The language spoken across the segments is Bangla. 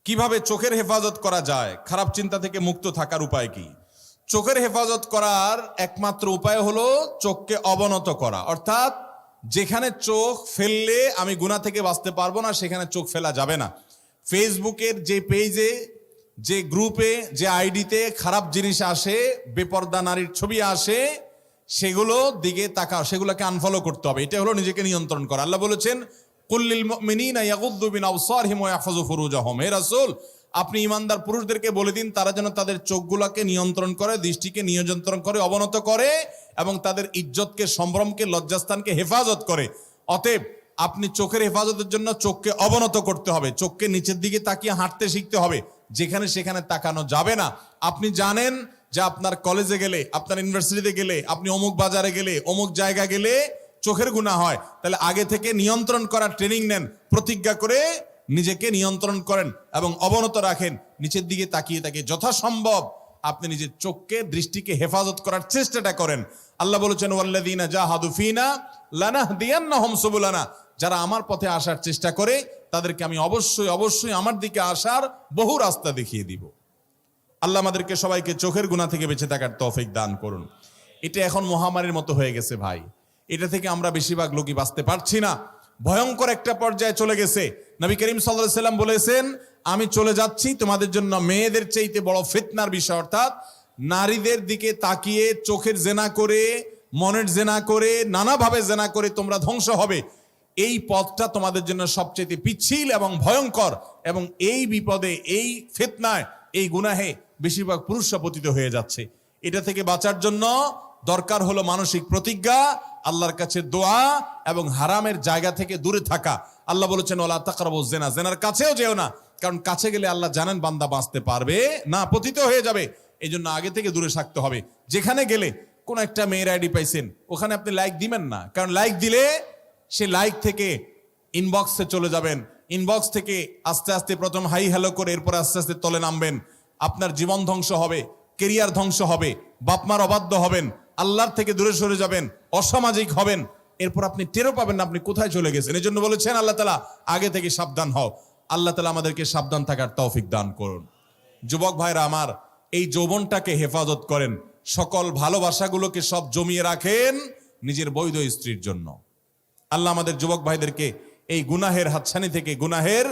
কিভাবে চোখের হেফাজত করা যায়, খারাপ চিন্তা থেকে মুক্ত থাকার উপায় কি? চোখের হেফাজত করার একমাত্র উপায় হলো চোখকে অবনত করা, অর্থাৎ যেখানে চোখ ফেললে আমি গুনাহ থেকে বাঁচতে পারবো না সেখানে চোখ ফেলা যাবে না। ফেসবুকের যে পেজে, যে গ্রুপে, যে আইডিতে খারাপ জিনিস আসে, বেপর্দা নারীর ছবি আসে, সেগুলো দিকে তাকাও, সেগুলোকে আনফলো করতে হবে। এটা হলো নিজেকে নিয়ন্ত্রণ করা। আল্লাহ বলেছেন কুল্লিল মুমিনিনা ইয়াগুদ্দু মিন আবসারিহিম ওয়া ইয়াহফাযু ফুরুজাহুম। হে রাসূল, আপনি ঈমানদার পুরুষদেরকে বলে দিন তারা যেন তাদের চোখগুলোকে নিয়ন্ত্রণ করে, দৃষ্টিকে নিয়ন্ত্রণ করে, অবনত করে এবং তাদের ইজ্জতকে, সম্ভ্রমকে, লজ্জাস্থানকে হেফাজত করে। অতএব আপনি চোখের হেফাজতের জন্য চোখকে অবনত করতে হবে, চোখকে নিচের দিকে তাকিয়ে হাঁটতে শিখতে হবে, যেখানে সেখানে তাকানো যাবে না। আপনি জানেন যে আপনার কলেজে গেলে, আপনার ইউনিভার্সিটিতে গেলে, আপনি অমুক বাজারে গেলে, অমুক জায়গা গেলে চোখের গুনাহ হয়, তাহলে আগে থেকে নিয়ন্ত্রণ করার ট্রেনিং নেন, প্রতিজ্ঞা করে নিজেকে নিয়ন্ত্রণ করেন এবং অবনত রাখেন, নিচের দিকে তাকিয়ে তাকিয়ে যথাসম্ভব আপনি নিজের চোখকে, দৃষ্টিকে হেফাজত করার চেষ্টাটা করেন। আল্লাহ বলেছেন ওয়াল্লাযীনা জাহাদু ফীনা লানাহদিয়ান্নাহুম সুবুলানা, যারা আমার পথে আসার চেষ্টা করে তাদেরকে আমি অবশ্যই অবশ্যই আমার দিকে আসার বহু রাস্তা দেখিয়ে দিব। আল্লাহ আমাদেরকে সবাইকে চোখের গুনাহ থেকে বেঁচে থাকার তৌফিক দান করুন। এটা এখন মহামারীর মতো হয়ে গেছে ভাই, এটা থেকে আমরা বেশিরভাগ লোকই বাঁচতে পারছি না, ভয়ঙ্কর একটা পর্যায়ে চলে গেছে। নবী করিম সাল্লাল্লাহু আলাইহি সাল্লাম বলেছেন, আমি চলে যাচ্ছি তোমাদের জন্য মেয়েদের চাইতে বড় ফিতনার বিষয়, অর্থাৎ নারীদের দিকে তাকিয়ে চোখের জেনা করে, মনের জেনা করে, নানাভাবে জেনা করে তোমরা ধ্বংস হবে। এই পথটা তোমাদের জন্য সবচেয়ে পিচ্ছিল এবং ভয়ঙ্কর, এবং এই বিপদে, এই ফিতনায়, এই গুনাহে বেশিরভাগ পুরুষরা পতিত হয়ে যাচ্ছে। এটা থেকে বাঁচার জন্য দরকার হলো মানসিক প্রতিজ্ঞা, আল্লাহর কাছে দোয়া এবং হারামের জায়গা থেকে দূরে থাকা। আল্লাহ বলেছেন ওয়ালা তাকরাবুজ জিনা, জিনার কাছেও যেও না, কারণ কাছে গেলে আল্লাহ জানেন বান্দা বাঁচতে পারবে না, পতিত হয়ে যাবে। এই জন্য আগে থেকে দূরে থাকতে হবে। যেখানে গেলে কোন একটা মেয়ের আইডি পাইছেন, ওখানে আপনি লাইক দিবেন না, কারণ লাইক দিলে সে লাইক থেকে ইনবক্সে চলে যাবেন, ইনবক্স থেকে আস্তে আস্তে প্রথম হাই হ্যালো করে এরপর আস্তে আস্তে তলে নামবেন। আপনার জীবন ধ্বংস হবে, কেরিয়ার ধ্বংস হবে, বাপমার অবাধ্য হবেন, আল্লাহর থেকে দূরে সরে যাবেন, অসামাজিক হবেন, এরপর আপনি টেরও পাবেন না আপনি কোথায় চলে গেছেন। এই জন্য বলেছেন আল্লাহ তাআলা আগে থেকে সাবধান হও। আল্লাহ তাআলা আমাদেরকে সাবধান থাকার তৌফিক দান করুন। যুবক ভাইরা আমার, এই যৌবনটাকে হেফাজত করেন, সকল ভালোবাসাগুলোকে সব জমিয়ে রাখেন নিজের বৈধ স্ত্রীর জন্য। আল্লাহ আমাদের যুবক ভাইদেরকে এই গুনাহের হাতছানি থেকে, গুনাহের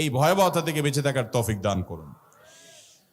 এই ভয়াবহতা থেকে বেঁচে থাকার তৌফিক দান করুন।